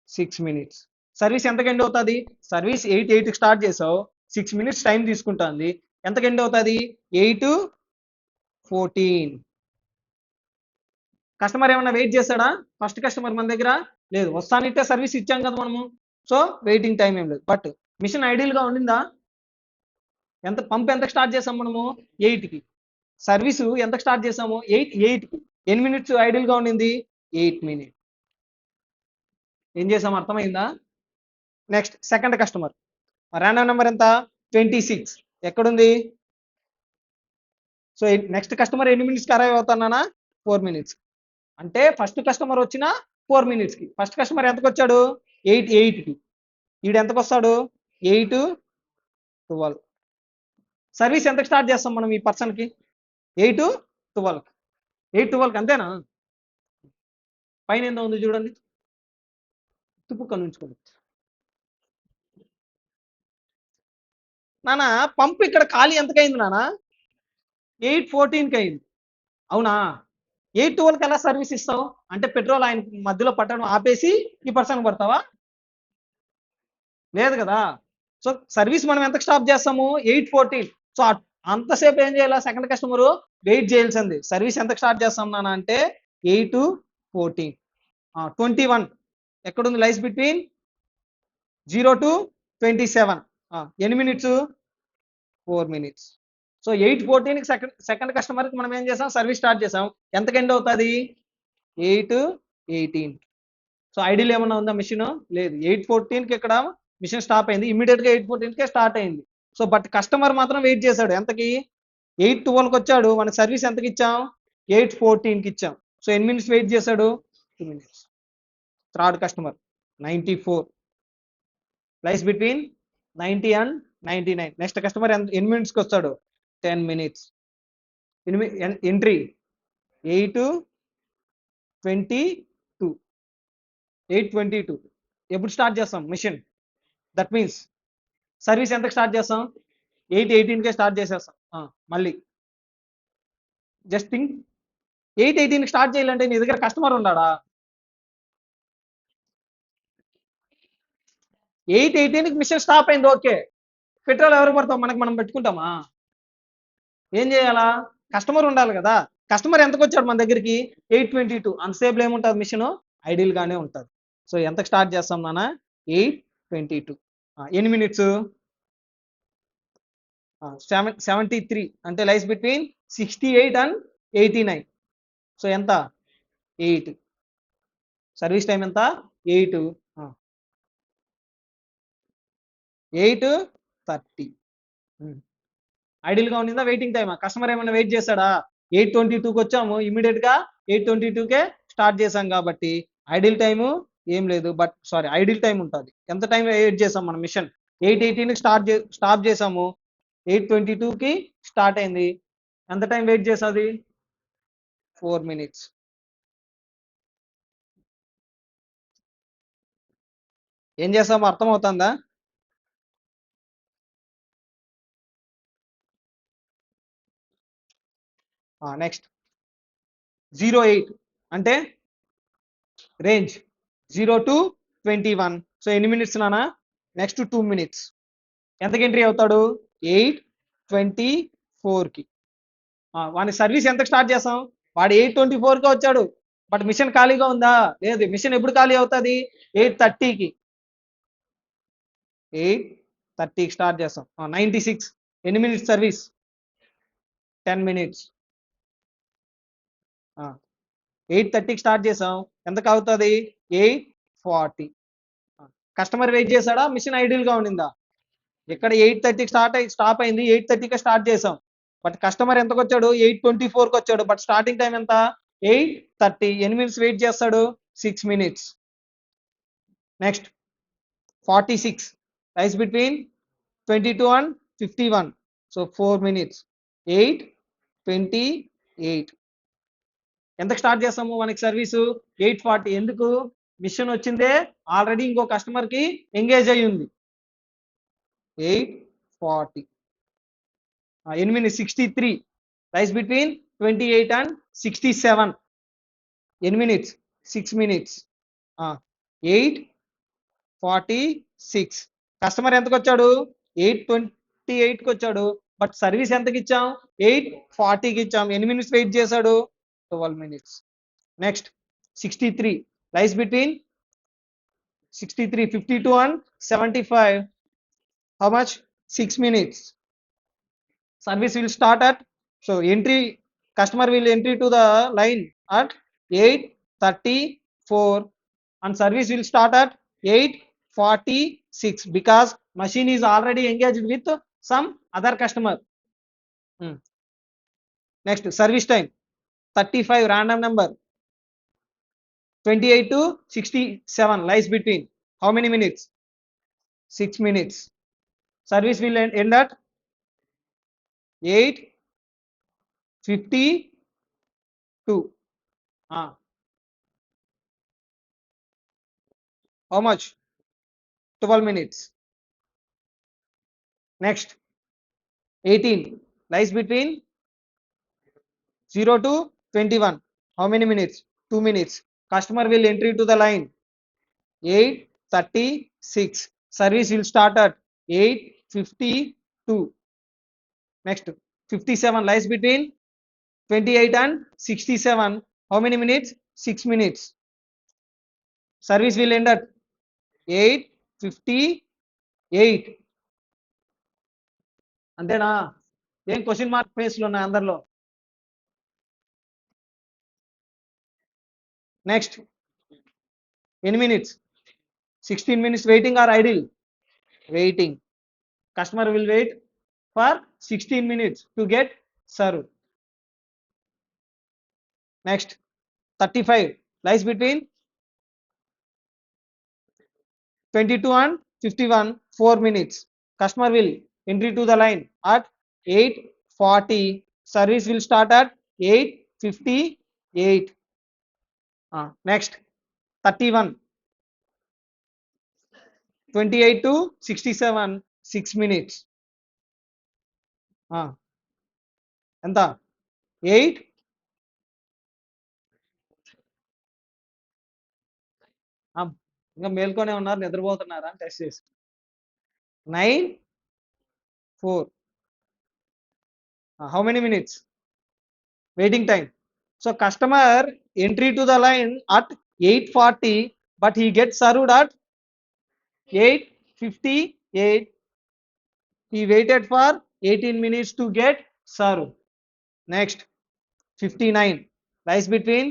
6 minutes. సర్వీస్ ఎంతకు ఎండ్ అవుతుంది? సర్వీస్ 8:08కి స్టార్ట్ చేసావు, 6 minutes టైం తీసుకుంటుంది. ఎంతకు ఎండ్ అవుతుంది? 8:14. కస్టమర్ ఏమన్నా వెయిట్ చేశాడా? ఫస్ట్ కస్టమర్ మన దగ్గర లేదు, వస్తానిట్టే సర్వీస్ ఇచ్చాం కదా మనము. సో వెయిటింగ్ టైం ఏం లేదు. బట్ మిషన్ ఐడియల్గా ఉండిందా? పంప్ ఎంతకు స్టార్ట్ చేసాం మనము? 8కి. సర్వీసు ఎంతకు స్టార్ట్ చేసాము? 8:08కి. ఎన్ని మినిట్స్ ఐడియల్గా ఉండింది? 8 minutes. ఏం చేసాము అర్థమైందా? Next second customer random number ఎంత? 26. ఎక్కడుంది? సో నెక్స్ట్ కస్టమర్ ఎన్ని మినిట్స్కి అరైవ్ అవుతానా? 4 minutes. అంటే ఫస్ట్ కస్టమర్ వచ్చిన 4 minutesకి. ఫస్ట్ కస్టమర్ ఎంతకు వచ్చాడు? 8:08కి. ఈడు ఎంతకు వస్తాడు? 8:12. సర్వీస్ ఎంతకు స్టార్ట్ చేస్తాం మనం ఈ పర్సన్కి? 8:12. 8:12 అంతేనా? పైన ఎంత ఉంది చూడండి, తుప్పుకొని ఉంచుకోండి నానా. పంప్ ఇక్కడ ఖాళీ ఎంతకైంది నానా? 8:14కి అయింది. అవునా? 8:12కి ఎలా సర్వీస్ ఇస్తావు? అంటే పెట్రోల్ ఆయన మధ్యలో పట్టడం ఆపేసి ఈ పర్సన్ పడతావా? లేదు కదా. సో సర్వీస్ మనం ఎంతకు స్టాప్ చేస్తాము? 8:14. సో అంతసేపు ఏం చేయాలి? సెకండ్ కస్టమర్ వెయిట్ చేయాల్సింది. సర్వీస్ ఎంతకు స్టార్ట్ చేస్తాం నాన్న అంటే 8:14. 21 ఎక్కడుంది? Lies between 0 to 27. ఎన్ని మినిట్స్? 4 minutes. సో 8:14కి సెకండ్ కస్టమర్కి మనం ఏం చేసాం? సర్వీస్ స్టార్ట్ చేసాం. ఎంతకు ఎండ్ అవుతుంది? 8:18. సో ఐడియల్ ఏమన్నా ఉందా మిషన్? లేదు. 8:14కి ఇక్కడ మిషన్ స్టాప్ అయింది. ఇమీడియట్గా 8:14కే స్టార్ట్ అయింది. సో బట్ కస్టమర్ మాత్రం వెయిట్ చేశాడు. ఎంతకి? 8:12కి వచ్చాడు. మన సర్వీస్ ఎంతకి ఇచ్చాం? 8:14కి ఇచ్చాం. సో ఎన్ని మినిట్స్ వెయిట్ చేశాడు? 2 minutes. Third customer 94. Lies between 90 and 99. Next customer ఎన్ని మినిట్స్కి వస్తాడు? 10 minutes. ఎంట్రీ 8:22. 8:22 ఎప్పుడు స్టార్ట్ చేస్తాం మిషన్? దట్ మీన్స్ సర్వీస్ ఎంతకు స్టార్ట్ చేస్తాం? 8:18కే స్టార్ట్ చేసేస్తాం. మళ్ళీ జస్ట్ థింక్, 8:18కి స్టార్ట్ చేయాలంటే నీ దగ్గర కస్టమర్ ఉన్నాడా? 8:18కి మిషన్ స్టాప్ అయింది, ఓకే. పెట్రోల్ ఎవరు పడతాం? మనం పెట్టుకుంటామా? ఏం చేయాలా? కస్టమర్ ఉండాలి కదా. కస్టమర్ ఎంతకు వచ్చాడు మన దగ్గరికి? 8:22. అంతసేపులో ఏముంటుంది? మిషన్ ఐడియల్ గానే ఉంటుంది. సో ఎంతకు స్టార్ట్ చేస్తాం నాన్న? 8:22. ఎన్ని మినిట్స్? 73. అంటే లైస్ బిట్వీన్ 68 and 89. సో ఎంత? 8. సర్వీస్ టైం ఎంత? 8. 8:30. ఐడియల్గా ఉండిందా? వెయిటింగ్ టైమా? కస్టమర్ ఏమైనా వెయిట్ చేశాడా? 8:22కి వచ్చాము, ఇమీడియట్గా 8:22కే స్టార్ట్ చేసాం కాబట్టి ఐడియల్ టైము ఏం లేదు. బట్ సారీ, ఐడియల్ టైం ఉంటుంది. ఎంత టైం వెయిట్ చేసాం మనం? మిషన్ 8:18కి స్టాప్ చేసాము, 8:22కి స్టార్ట్ అయింది. ఎంత టైం వెయిట్ చేస్తుంది? 4 minutes. ఏం చేస్తామో అర్థమవుతుందా? నెక్స్ట్ 08 అంటే రేంజ్. 0 to 21. సో ఎన్ని మినిట్స్ నానా? Next 2 minutes. ఎంతకి ఎంట్రీ అవుతాడు? 8:24కి. వాడి సర్వీస్ ఎంతకు స్టార్ట్ చేస్తాం? వాడు 8:24కి వచ్చాడు, బట్ మిషన్ ఖాళీగా ఉందా? లేదు. మిషన్ ఎప్పుడు ఖాళీ అవుతుంది? 8:30కి. 8:30కి స్టార్ట్ చేస్తాం. 96. ఎన్ని మినిట్స్ సర్వీస్? 10 మినిట్స్. 8:30కి స్టార్ట్ చేసాం, ఎంతకు అవుతుంది? 8:40. కస్టమర్ వెయిట్ చేశాడా? మిషన్ ఐడిల్ గా ఉండిందా? ఇక్కడ 8:30కి స్టాప్ అయింది, 8:30కి స్టార్ట్ చేసాం, బట్ కస్టమర్ ఎంతకు వచ్చాడు? 8:24కి వచ్చాడు, బట్ స్టార్టింగ్ టైం ఎంత? 8:30. ఎన్ని మినిట్స్ వెయిట్ చేస్తాడు? 6 minutes. Next 46 rice between 22 and 51. So 4 minutes. 8:28. ఎంతకు స్టార్ట్ చేస్తాము మనకి సర్వీసు? 8:40. ఎందుకు? మిషన్ వచ్చిందే ఆల్రెడీ ఇంకో కస్టమర్ కి ఎంగేజ్ అయ్యి ఉంది. 8:40. ఎన్ని మినిట్స్? 63 rice between 28 and 67. ఎన్ని మినిట్స్? 6 మినిట్స్. 8:46. కస్టమర్ ఎంతకు వచ్చాడు? 8:28కి వచ్చాడు, బట్ సర్వీస్ ఎంతకి ఇచ్చాం? 8:40కి ఇచ్చాం. ఎన్ని మినిట్స్ వెయిట్ చేశాడు? 12 minutes. Next 63 rice between 52 and 75. How much? 6 minutes. Service will start at, so customer will entry to the line at 8:34 and service will start at 8:46 because machine is already engaged with some other customer. Next service time 35 random number. 28 to 67 lies between how many minutes? 6 minutes. Service will end at 8:52. How much? 12 minutes. Next 18 lies between 0 to 21. How many minutes? 2 minutes. Customer will enter to the line 8:36. Service will start at 8:52. Next 57 lies between 28 and 67. How many minutes? 6 minutes. Service will end at 8:58. అంతేనా? ఏం question mark ఫేస్లు ఉన్నాయి అందరిలో? Next ఎన్ని minutes? 16 minutes waiting or idle? Waiting. Customer will wait for 16 minutes to get served. Next 35 lies between 22 and 51. 4 minutes. Customer will enter to the line at 8:40. Service will start at 8:58. Next 31 28 to 67. 6 minutes. ఎంత? 8. ఇంకా మేల్కొనే ఉన్నారు, నిద్రపోతున్నారా అని test చేసి. 9:04. How many minutes? Waiting time. So customer entry to the line at 8:40, but he gets served at 8:58. He waited for 18 minutes to get served. Next 59 lies between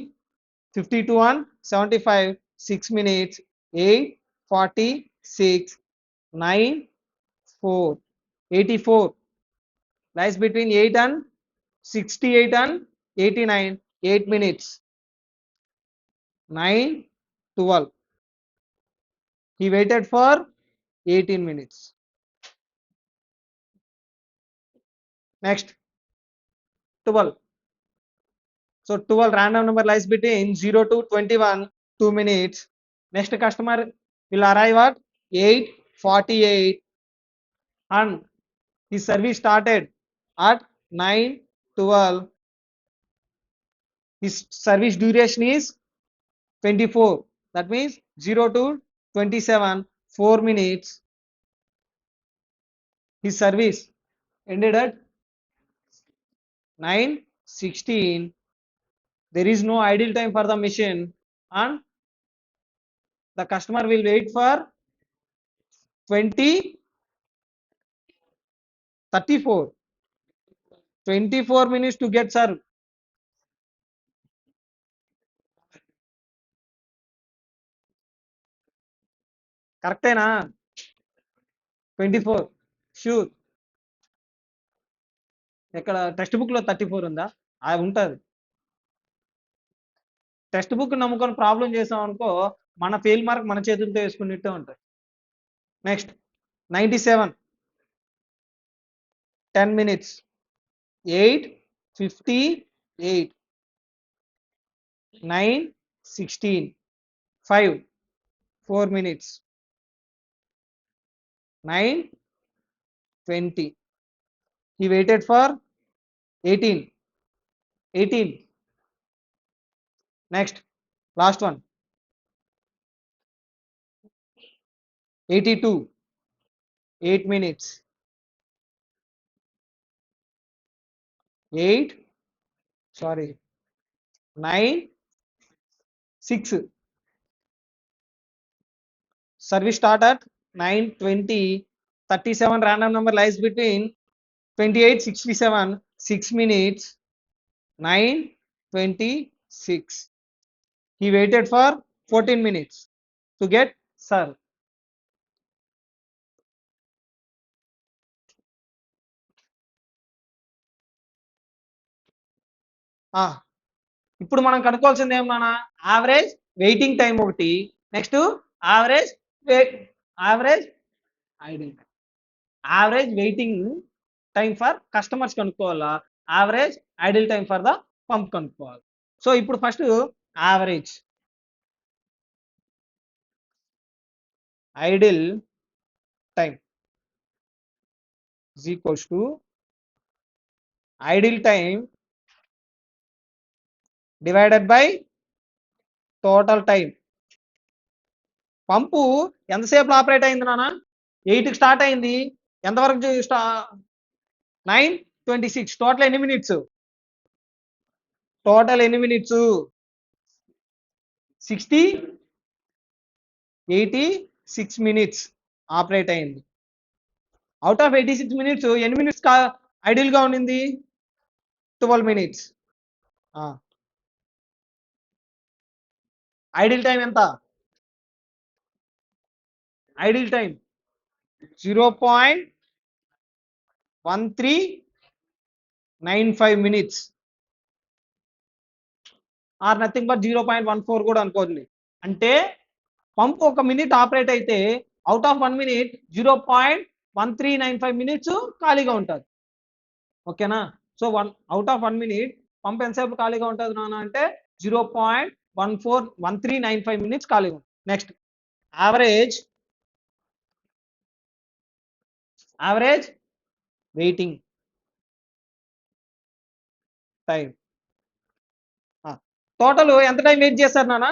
52 and 75. 6 minutes. 8:46. 9:04. 84 lies between 8 and 68 and 89. 8 minutes. 9:12. He waited for 18 minutes. Next 12. So 12 random number lies between 0 to 21. 2 minutes. Next customer will arrive at 8:48 and his service started at 9:12. His service duration is 24. That means 0 to 27, 4 minutes. His service ended at 9:16. There is no idle time for the machine, and the customer will wait for 34 minutes to get served. కరెక్టేనా? 24 sure. ఇక్కడ text book లో 34 ఉందా? అది ఉంటుంది. Text book నమ్ముకొని problem చేసాం అనుకో, మన ఫెయిల్ మార్క్ మన చేతులతో వేసుకున్నట్టే ఉంటుంది. Next 97, 10 minutes, 8:58, 9:16, 5, 4 minutes, 9:20. He waited for 18. Next, last one, 82, 8 minutes, 9, 6. Service start at 9:20. 37 random number lies between 28, 67, 6 minutes, 9:26. He waited for 14 minutes to get served. ఇప్పుడు మనం కనుక్కోవాల్సింది ఏమన్నా, యావరేజ్ వెయిటింగ్ టైం ఒకటి, next average idle time, average waiting time for customers కనుక్కోవాలా, average idle time for the pump కనుక్కోవాలి. So ఇప్పుడు first average idle time is equals to idle time divided by total time. Pump ఎంతసేపు operate అయింది నాన్న? 8కి start అయింది, ఎంతవరకు 9:26. Total ఎన్ని minutes? 86 minutes operate అయింది. అవుట్ ఆఫ్ 86 మినిట్స్ ఎన్ని మినిట్స్ ఐడిల్ గా ఉండింది? 12 మినిట్స్. ఐడిల్ టైం ఎంత? Idle time 0.1395 minutes or nothing but 0.14 కూడా అనుకోండి. అంటే పంప్ 1 మినిట్ ఆపరేట్ అయితే అవుట్ ఆఫ్ 1 మినిట్ 0.1395 మినిట్స్ ఖాళీగా ఉంటుంది. ఓకేనా? So out of 1 minute pump ఎంతసేపు ఖాళీగా ఉంటుంది నాన్న అంటే 0.1395 మినిట్స్ ఖాళీగా ఉంటుంది. Next average waiting time. Total ఎంత టైం వెయిట్ చేస్తారు నాన్న?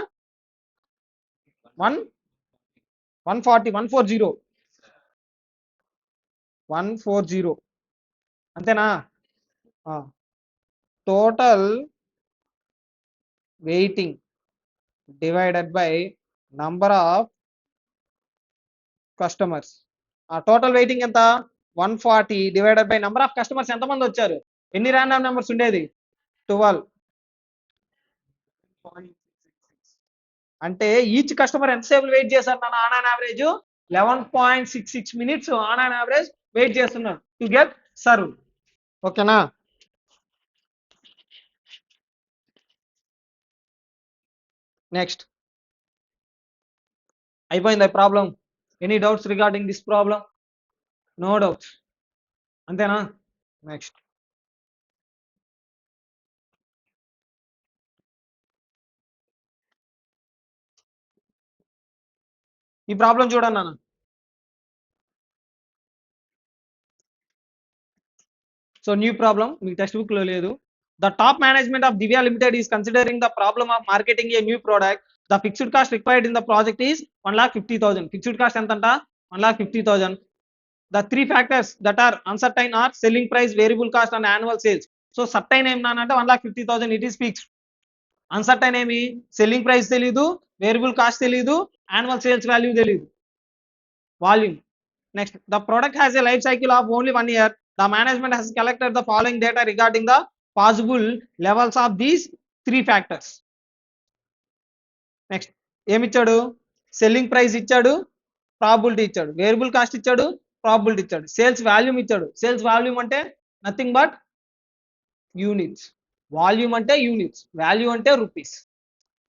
140 అంతేనా? Total waiting divided by number of customers. Total waiting ఎంత? 140 divided by number of customers. ఎంతమంది వచ్చారు? ఎన్ని ర్యాండమ్ నెంబర్స్ ఉండేది? 12. అంటే ఈచ్ కస్టమర్ ఎంతసేపు వెయిట్ చేశారు నాన్న? On an average 11.66 minutes on an average wait చేస్తున్నారు టు గెట్ సర్వ్. ఓకేనా? నెక్స్ట్ అయిపోయింది problem. Any doubts regarding this problem? No doubts, అంతేనా? నెక్స్ట్ ఈ ప్రాబ్లం చూడండి నాన్న. సో న్యూ ప్రాబ్లం మీ టెక్స్ట్ బుక్ లో లేదు. The top management of Divya Limited is considering the problem of marketing a new product the fixed cost required in the project is 1,50,000. Fixed cost ఎంత అంట? 1,50,000. The three factors that are uncertain are selling price, variable cost and annual sales. So certain ఏం నానంటే 1,50,000 it is fixed. Uncertain ఏమి? Selling price తెలీదు, variable cost తెలీదు, annual sales value తెలీదు, volume. Next, the product has a life cycle of only 1 year. The management has collected the following data regarding the possible levels of these 3 factors. Next ఏమిచ్చాడు? Selling price ఇచ్చాడు, probability ఇచ్చాడు, variable cost ఇచ్చాడు, probability ఇచ్చాడు, sales volume ఇచ్చాడు. Sales volume అంటే nothing but units, volume అంటే units, value అంటే rupees,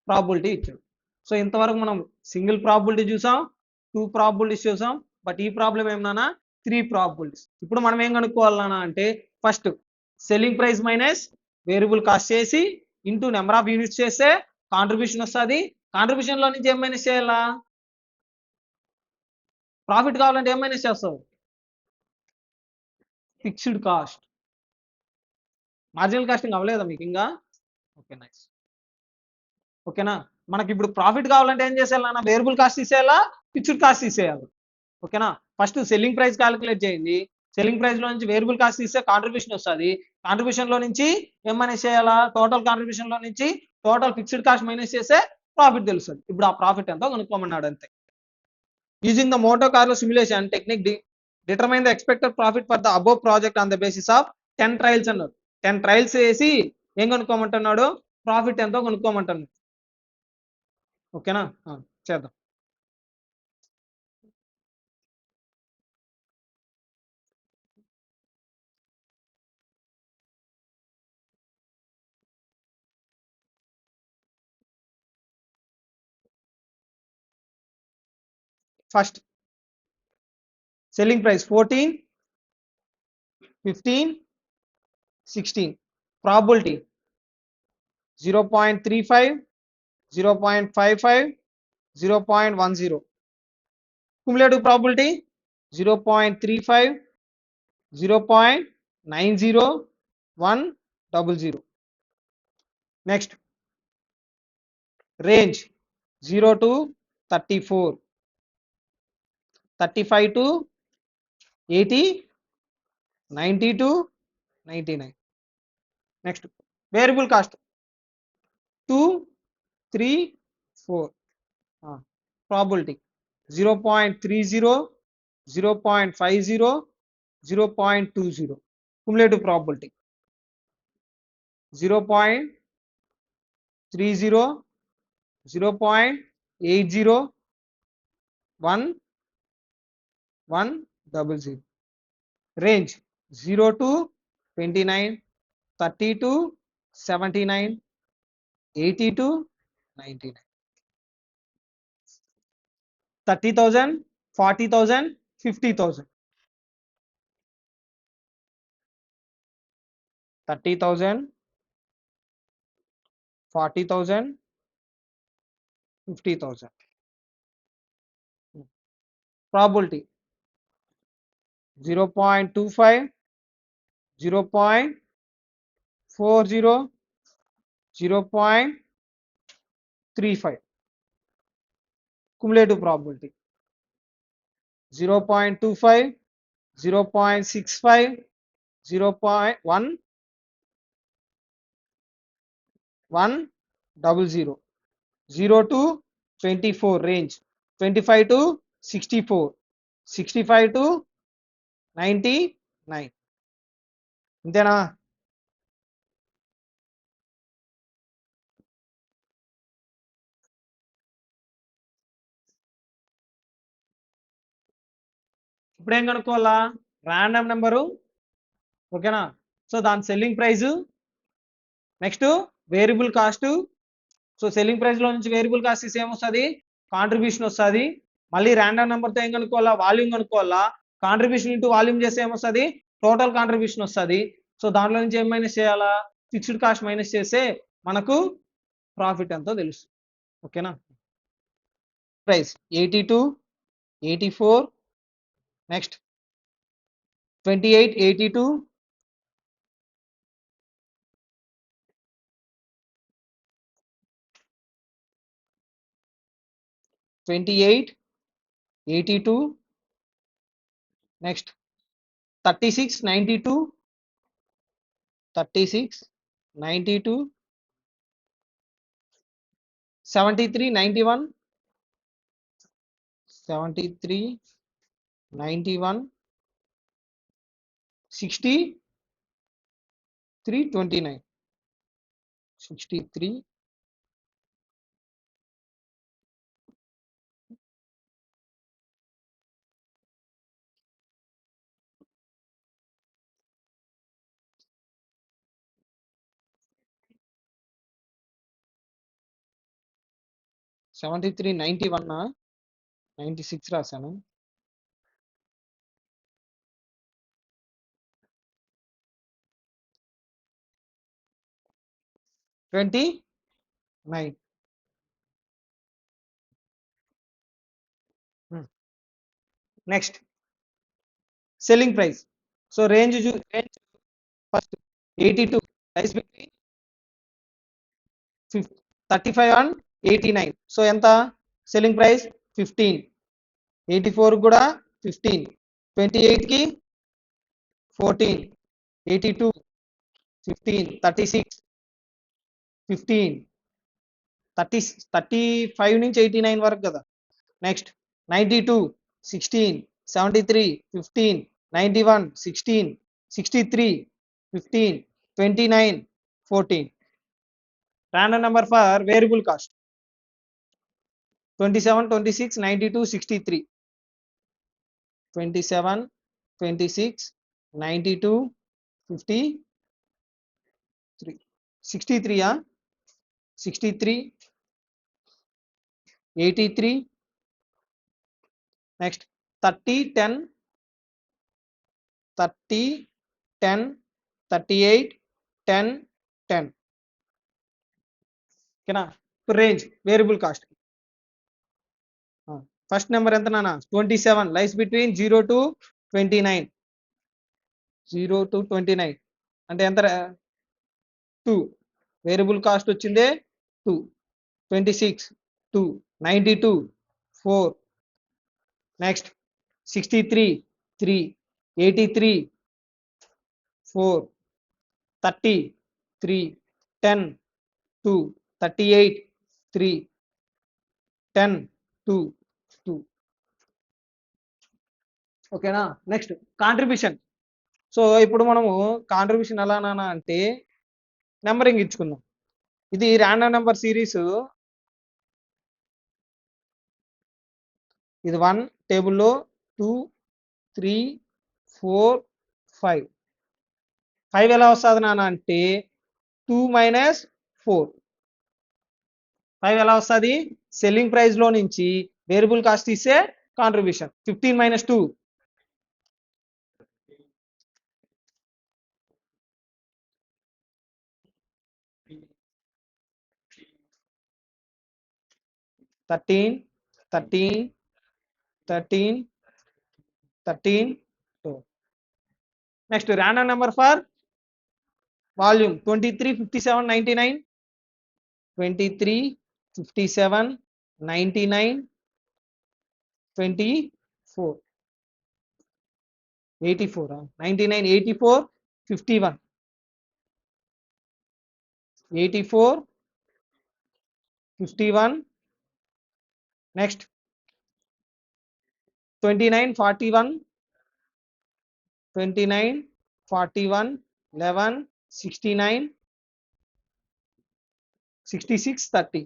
probability ఇచ్చాడు. సో ఇంతవరకు మనం సింగిల్ ప్రాబిలిటీ చూసాం, 2 ప్రాబిలిటీస్ చూసాం, బట్ ఈ ప్రాబ్లం ఏమన్నా 3 ప్రాబిలిటీస్. ఇప్పుడు మనం ఏం కనుక్కోవాలన్నా అంటే first selling price minus variable cost చేసి ఇంటూ నెంబర్ ఆఫ్ యూనిట్స్ చేస్తే కాంట్రిబ్యూషన్ వస్తుంది. కాంట్రిబ్యూషన్ లో నుంచి ఏం మైనస్ చేయాలా? ప్రాఫిట్ కావాలంటే ఏం మైనస్ చేస్తావు? Fixed cost. మార్జినల్ కాస్టింగ్ అవ్వలేదా మీకు ఇంకా? Okay, nice. ఓకేనా? మనకి ఇప్పుడు ప్రాఫిట్ కావాలంటే ఏం చేసేయాలన్నా? వేరియబుల్ కాస్ట్ తీసేయాలా, ఫిక్స్డ్ కాస్ట్ తీసేయాలి. ఓకేనా? ఫస్ట్ సెల్లింగ్ ప్రైస్ క్యాలిక్యులేట్ చేయండి. సెల్లింగ్ ప్రైస్ లో నుంచి వేరియబుల్ కాస్ట్ తీస్తే కాంట్రిబ్యూషన్ వస్తుంది. కాంట్రిబ్యూషన్ లో నుంచి ఏం మైనస్ చేయాలా? టోటల్ కాంట్రిబ్యూషన్ లో నుంచి టోటల్ ఫిక్స్డ్ కాస్ట్ మైనస్ చేస్తే ప్రాఫిట్ తెలుస్తుంది. ఇప్పుడు ఆ ప్రాఫిట్ ఎంతో కనుక్కోమన్నాడు అంతే. యూజింగ్ ద మోటో కార్లో simulation technique determine the expected profit for the above project on the basis of 10 trials అన్నారు. 10 ట్రయల్స్ వేసి ఏం కనుక్కోమంటున్నాడు? ప్రాఫిట్ ఎంతో కనుక్కోమంటున్నాడు. ఓకేనా? చేద్దాం. First selling price 14, 15, 16. Probability 0.35, 0.55, 0.10. cumulative probability 0.35, 0.90, 100. next, range 0 to 34, 35 to 80, 90 to 99. next, variable cost 2, 3, 4. probability 0.30, 0.50, 0.20. cumulative probability 0.30, 0.80, 100. range 0 to 29, 30 to 79, 80 to 99. 30,000, 40,000, 50,000. 30,000, 40,000, 50,000. probability 0.25, 0.40, 0.35. cumulative probability 0.25, 0.65, 0.1, 100. 0 to 24 range 25 to 64, 65 to 99. అంతేనా? ఇప్పుడు ఏం కనుక్కోవాలా? Random number. ఓకేనా? So దాని selling price, next variable cost. So selling price లో నుంచి variable cost తీసి ఏమొస్తుంది? కాంట్రిబ్యూషన్ వస్తుంది. మళ్ళీ ర్యాండమ్ నెంబర్తో ఏం కనుక్కోవాలా? వాల్యూమ్ కనుక్కోవాలా. కాంట్రిబ్యూషన్ ఇంటూ వాల్యూమ్ చేస్తే ఏమొస్తుంది? టోటల్ కాంట్రిబ్యూషన్ వస్తుంది. సో దాంట్లో నుంచి ఏం మైనస్ చేయాలా? ఫిక్స్డ్ కాస్ట్ మైనస్ చేస్తే మనకు ప్రాఫిట్ ఎంతో తెలుసు. ఓకేనా? ప్రైస్ 82, 84, నెక్స్ట్ 28, 82, 28, 82, next 36, 92, 36, 92, 73, 91, 73, 91, 63, 29, 63, 73, 91, 96 రాశాను. 29. Next, selling price. So range first 82 lies between 35 and 89. So enta selling price 15. 84 కూడా 15. 28 కి 14. 82 15. 36 15. 35 నుంచి 89 వరకు కదా. Next 92 16. 73 15. 91 16. 63 15. 29 14. Random number for variable cost 27 26 92 63. 27 26 92 53. 63 63 83. Next 30 10 30 10 38 10 10. ఓకేనా. ఇప్పుడు range variable cost first number ఎంత నాన్న 27 లైస్ బిట్వీన్ 0 to 29. 0 to 29 అంటే ఎంత 2. వేరియబుల్ కాస్ట్ వచ్చిందే 2. 26 2. 92 4. నెక్స్ట్ 63 3. 83 4. 30 3. 10 2. 38 3. 10 2 2. ఓకేనా. Next contribution. సో ఇప్పుడు మనము కాంట్రిబ్యూషన్ ఎలానా అంటే నెంబరింగ్ ఇచ్చుకుందాం. ఇది ర్యాండమ్ నెంబర్ సిరీస్. ఇది 1 టేబుల్లో 2 3 4 5. 5 ఎలా వస్తుంది నాన్న అంటే 2 మైనస్ 4. 5 ఎలా వస్తుంది సెల్లింగ్ ప్రైస్ లో నుంచి వేరియబుల్ కాస్ట్ తీసే contribution. 15 minus 2 13 13 13 13 2. Next random number for volume 23 57 99. 23 57 99 24 84 99 84 51 84 51. Next 29 41 29 41 11 69 66 30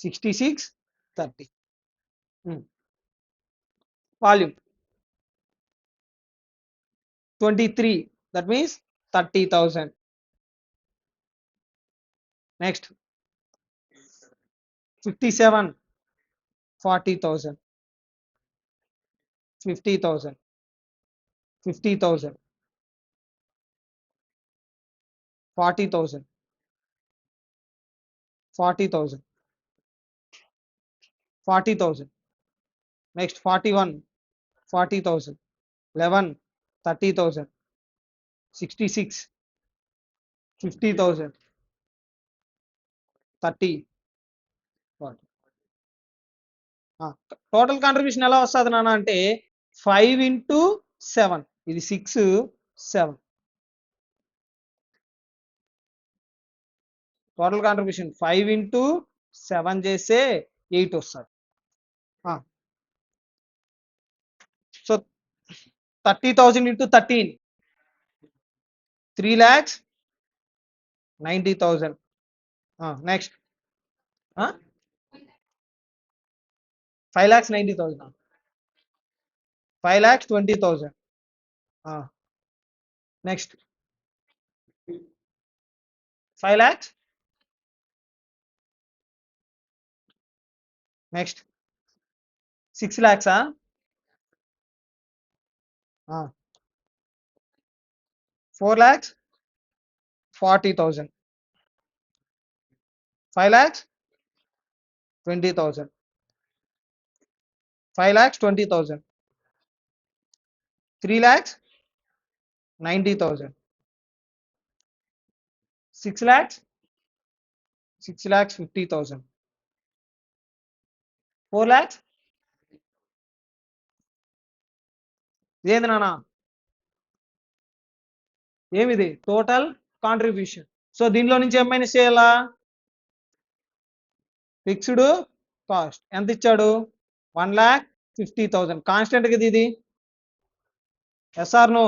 66 30. Volume 23, that means 30,000. Next 57 40,000. 50,000 50,000 40,000 40,000 40,000. Next 41 40,000. 11 30,000. 66 50,000. 30 total contribution ఎలా వస్తుంది నాన్న అంటే 5 into 7, ఇది 6 7. టోటల్ కాంట్రిబ్యూషన్ 5 into 7 చేస్తే 8 వస్తుంది. So 30,000 into 13, 3,90,000. Next 5,90,000, 5,20,000. Next 5 lakhs. Next 6 lakhs. 4,40,000, 5,20,000, 5,20,000, 3,90,000, 6,50,000, 4 lakhs. ఇదేంది నాన్న, ఏమిది టోటల్ కాంట్రిబ్యూషన్. సో దీనిలో నుంచి ఏం మైనస్ చేయాలా, ఫిక్స్డ్ కాస్ట్ ఎంత ఇచ్చాడు, 1,50,000. కాన్స్టెంట్ కదా ఇది, ఎస్ ఆర్ నో.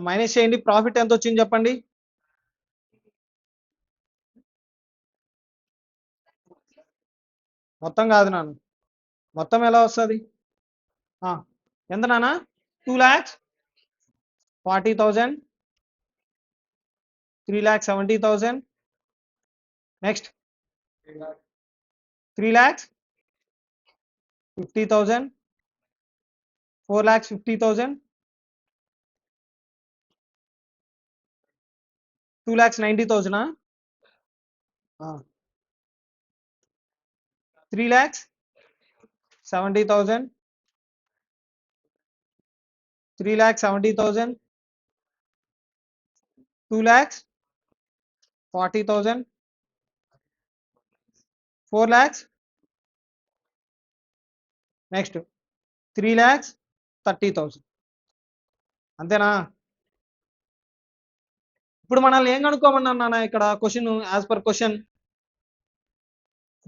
మైనస్ చేయండి, ప్రాఫిట్ ఎంత వచ్చింది చెప్పండి. మొత్తం కాదు నాన్న, మొత్తం ఎలా వస్తుంది, ఎంత నాన్న, 2,40,000, 3,70,000. నెక్స్ట్ 3,50,000, 4,50,000, 2,90,000. 3,70,000, 3,70,000, 2,40,000, 4 lakhs. నెక్స్ట్ 3,30,000. అంతేనా. ఇప్పుడు మనల్ని ఏం కనుక్కోమన్నా నాన్న ఇక్కడ question, as per question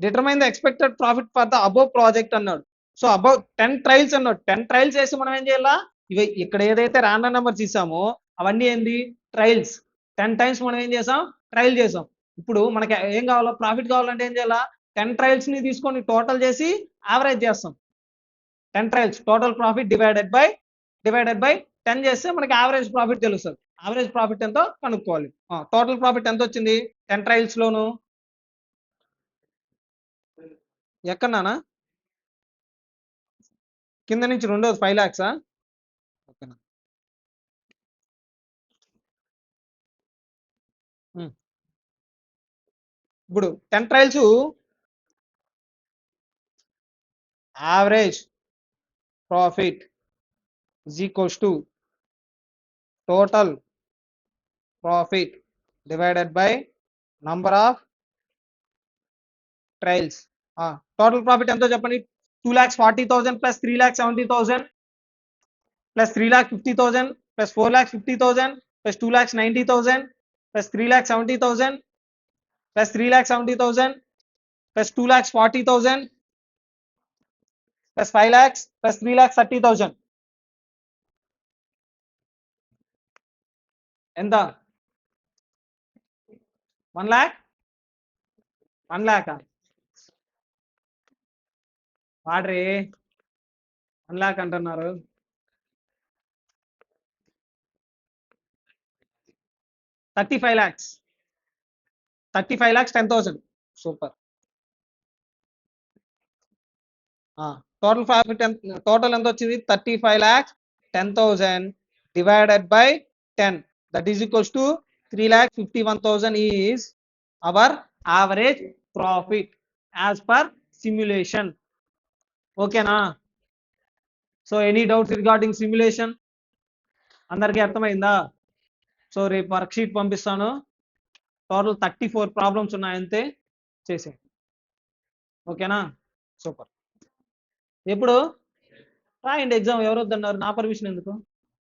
determine the expected profit for the above project అన్నాడు. సో అబౌవ్ 10 ట్రయల్స్ అన్నాడు. 10 ట్రయల్స్ చేసి మనం ఏం చేయాలా, ఇవి ఇక్కడ ఏదైతే ర్యాండమ్ నెంబర్స్ ఇస్తామో అవన్నీ ఏంది ట్రయల్స్. 10 times మనం ఏం చేసాం, ట్రయల్ చేసాం. ఇప్పుడు మనకి ఏం కావాలో, ప్రాఫిట్ కావాలంటే ఏం చేయాలా, 10 trials ని తీసుకొని టోటల్ చేసి యావరేజ్ చేస్తాం. 10 trials total profit divided by 10 చేస్తే మనకి యావరేజ్ ప్రాఫిట్ తెలుస్తుంది. యావరేజ్ ప్రాఫిట్ ఎంతో కనుక్కోవాలి. టోటల్ ప్రాఫిట్ ఎంత వచ్చింది 10 trials లోను, ఎక్కడనా కింద నుంచి రెండోది 5 lakhs. ఓకేనా. ఇప్పుడు 10 trials average profit is equals to total profit divided by number of trials. Total profit ఎంతో చెప్పండి, 2,40,000 plus 3,70,000 plus 3,50,000 plus 4,50,000 plus 2,90,000 plus 3,70,000 plus 3,70,000 plus 2,40,000 plus 5 lakhs plus 3,30,000. ఎంత, 1 lakh. 1 lakh వాడ్రే 1 lakh అంటున్నారు. 35 lakhs. 35 lakhs 10,000. Super. Total profit total ఎంత వచ్చింది 35 lakhs 10,000 divided by 10, that is equals to 3,51,000 is our average profit as per simulation. ఓకేనా? So any doubts regarding simulation? అందరికీ అర్థమైందా? So రేపు work sheet పంపిస్తాను. Total 34 problems ఉన్నాయంతే, చేసే. ఓకేనా? సూపర్. ఎప్పుడు రాయండి ఎగ్జామ్? ఎవరు వద్దన్నారు? నా పర్మిషన్ ఎందుకు?